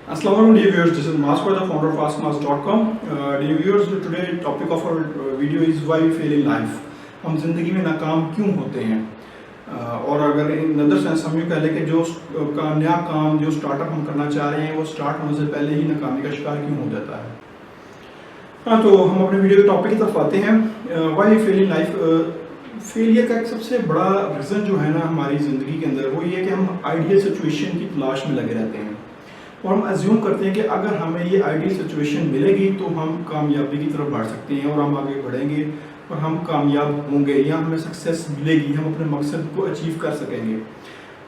Assalamualaikum dear viewers, this is Masco, the founder of AskMas.com. Dear viewers, today topic of our video is why we fail in life. हम जिंदगी में नाकाम क्यों होते हैं और अगर इन अदर सेंस हम यूँ कह लें कि जो नया काम जो स्टार्टअप हम करना चाह रहे हैं वो स्टार्ट होने से पहले ही नाकामी का शिकार क्यों हो जाता है। हाँ, तो हम अपने वीडियो के टॉपिक की तरफ आते हैं। Why we fail in life. Failure का एक सबसे बड़ा रीज़न जो है ना हमारी ज़िंदगी के अंदर वो ये है कि हम आइडियल सिचुएशन की तलाश में लगे रहते हैं और हम अज्यूम करते हैं कि अगर हमें ये आइडियल सिचुएशन मिलेगी तो हम कामयाबी की तरफ बढ़ सकते हैं और हम आगे बढ़ेंगे और हम कामयाब होंगे या हमें सक्सेस मिलेगी, हम अपने मकसद को अचीव कर सकेंगे।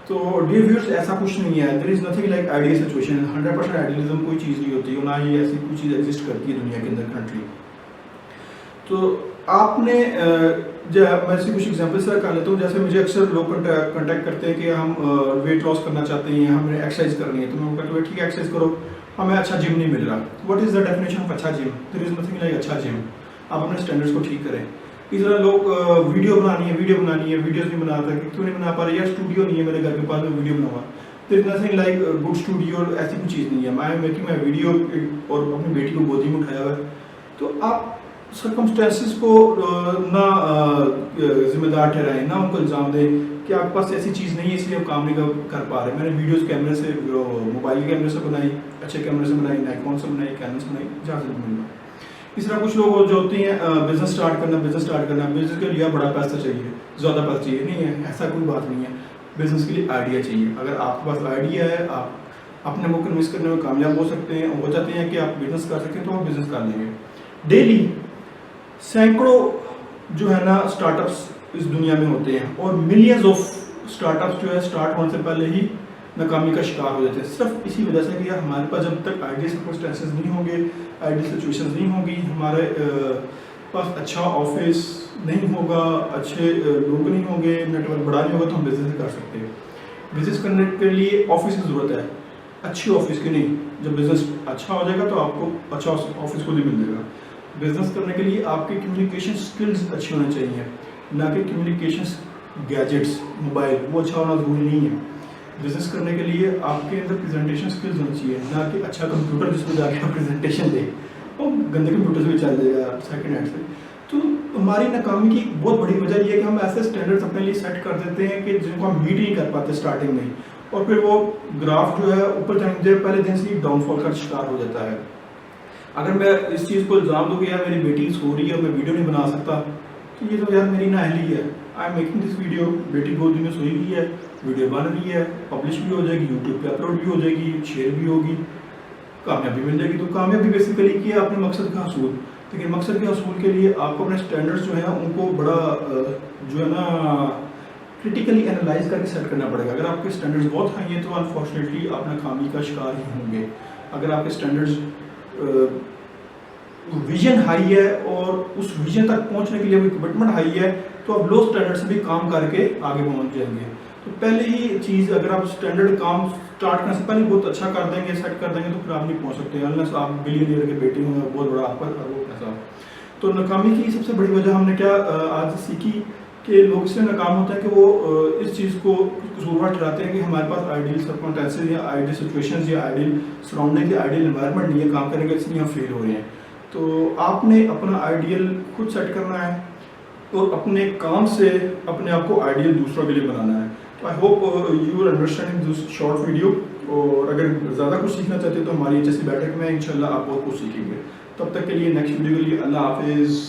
तो डियर व्यूअर्स, ऐसा कुछ नहीं है। There is nothing like ideal situation. 100% idealism कोई चीज़ नहीं होती और ना ही ऐसी कोई चीज़ एग्जिस्ट करती है दुनिया के अंदर करंटली। तो आपने मैं ऐसी कुछ एग्जांपल से कर लेता हूँ। जैसे मुझे अक्सर लोग कांटेक्ट करते हैं कि हम वेट लॉस करना चाहते हैं, हमें एक्सरसाइज करनी है, तो मैं कहता हूँ ठीक है एक्सरसाइज करो, हमें अच्छा जिम नहीं मिल रहा। What is the definition of अच्छा gym? There is nothing like अच्छा जिम। आप अपने स्टैंडर्ड्स को ठीक करें। इस तरह लोग वीडियो बनानी है, वीडियोज़ नहीं बनाता कि क्यों नहीं बना पा रहे, यार स्टूडियो नहीं है मेरे घर के पास, मैं वीडियो बनाऊँगा। There is nothing like good studio, ऐसी कोई चीज़ नहीं है। I am making my video और अपनी बेटी को गोदी में उठाया हुआ है। तो आप सर्कमस्टेंसेस को ना जिम्मेदार ठहराएं, ना उनको इल्ज़ाम दें कि आपके पास ऐसी चीज़ नहीं है इसलिए आप काम नहीं कर पा रहे। मैंने वीडियोस कैमरे से, मोबाइल कैमरे से बनाई, अच्छे कैमरे से बनाई, नाइकॉन से बनाई, कैनन से बनाई, जहाँ से बनाई। इस तरह कुछ लोग जो होते हैं बिज़नेस स्टार्ट करना, बिज़नेस के लिए बड़ा पैसा चाहिए, ज़्यादा पैसा चाहिए। नहीं है, ऐसा कोई बात नहीं है। बिज़नेस के लिए आइडिया चाहिए। अगर आपके पास आइडिया है, आप अपने को कन्विंस करने में कामयाब हो सकते हैं और वो चाहते हैं कि आप बिज़नेस कर सकें, तो आप बिज़नेस कर लेंगे। डेली सैकड़ों जो है ना स्टार्टअप्स इस दुनिया में होते हैं और मिलियंस ऑफ स्टार्टअप्स जो है स्टार्ट होने से पहले ही नाकामी का शिकार हो जाते हैं। सिर्फ इसी वजह से कि यार हमारे पास जब तक आइडियल सर्कमस्टेंसेस नहीं होंगे, आइडियल सिचुएशंस नहीं होंगी, हमारे पास अच्छा ऑफिस नहीं होगा, अच्छे लोग नहीं होंगे, नेटवर्क बड़ा नहीं होगा, तो हम बिजनेस नहीं कर सकते। बिजनेस करने के लिए ऑफिस की ज़रूरत है, अच्छी ऑफिस की नहीं। जब बिजनेस अच्छा हो जाएगा तो आपको अच्छा ऑफिस खुद ही मिल जाएगा। बिजनेस करने के लिए आपके कम्युनिकेशन स्किल्स अच्छे होने चाहिए, ना कि कम्युनिकेशन गैजेट्स, मोबाइल वो अच्छा होना ज़रूरी नहीं है। बिजनेस करने के लिए आपके अंदर प्रेजेंटेशन स्किल्स होनी चाहिए, ना कि अच्छा कंप्यूटर जिसमें जाके आप प्रेजेंटेशन दें और गंदे कंप्यूटर से भी चल जाएगा सेकेंड हैंड से। तो हमारी नाकामी की बहुत बड़ी वजह यह है कि हम ऐसे स्टैंडर्ड्स अपने लिए सेट कर देते हैं कि जिनको हम मीट नहीं कर पाते स्टार्टिंग में, और फिर वो ग्राफ जो है ऊपर जाने से पहले दिन से ही डाउनफॉल का शिकार हो जाता है। अगर मैं इस चीज़ को इल्ज़ाम दूँ कि यार मेरी बेटी सो रही है, मैं वीडियो नहीं बना सकता, तो ये तो यार मेरी नाअहली है। I am making this video, बेटी गोदी में सोई हुई है, वीडियो बन रही है, पब्लिश भी हो जाएगी, यूट्यूब पे अपलोड भी हो जाएगी, शेयर भी होगी, कामयाबी मिल जाएगी। तो कामयाबी बेसिकली की है अपने मकसद का हसूल। लेकिन मकसद के हसूल के लिए आपको अपने स्टैंडर्ड्स जो हैं उनको बड़ा जो है ना क्रिटिकली एनालाइज करके सेट करना पड़ेगा। अगर आपके स्टैंडर्ड्स बहुत हाई हैं तो अनफॉर्चुनेटली आप नाकामी का शिकार ही होंगे। अगर आपके स्टैंडर्ड्स विजन हाई है और उस विजन तक पहुंचने के लिए भी कमिटमेंट हाई है तो आप लो स्टैंडर्ड से भी काम करके आगे पहुंच जाएंगे। तो पहले ही चीज़ अगर आप स्टैंडर्ड काम स्टार्ट करने से पहले बहुत अच्छा कर देंगे, सेट कर देंगे, तो फिर आप नहीं पहुंच सकते अनलेस आप बिलियनियर के बेटे हों, बहुत बड़ा आपका वो पैसा। तो नाकामी की सबसे बड़ी वजह हमने क्या आज सीखी कि लोग इससे नाकाम होते हैं कि वो इस चीज़ को कसूरवार ठहराते हैं कि हमारे पास आइडियल सर्कमस्टेंसेस या आइडियल सिचुएशंस या आइडियल सराउंडिंग या आइडियल एनवायरनमेंट नहीं है काम करने का, इसलिए हम फेल हो रहे हैं। तो आपने अपना आइडियल खुद सेट करना है और अपने काम से अपने आप को आइडियल दूसरों के लिए बनाना है। तो I hope you are understanding this short video. और अगर ज़्यादा कुछ सीखना चाहते हो तो हमारी HSC बैठक में इंशाल्लाह आप बहुत कुछ सीखेंगे। तब तक के लिए नेक्स्ट वीडियो के लिए अल्लाह हाफिज़।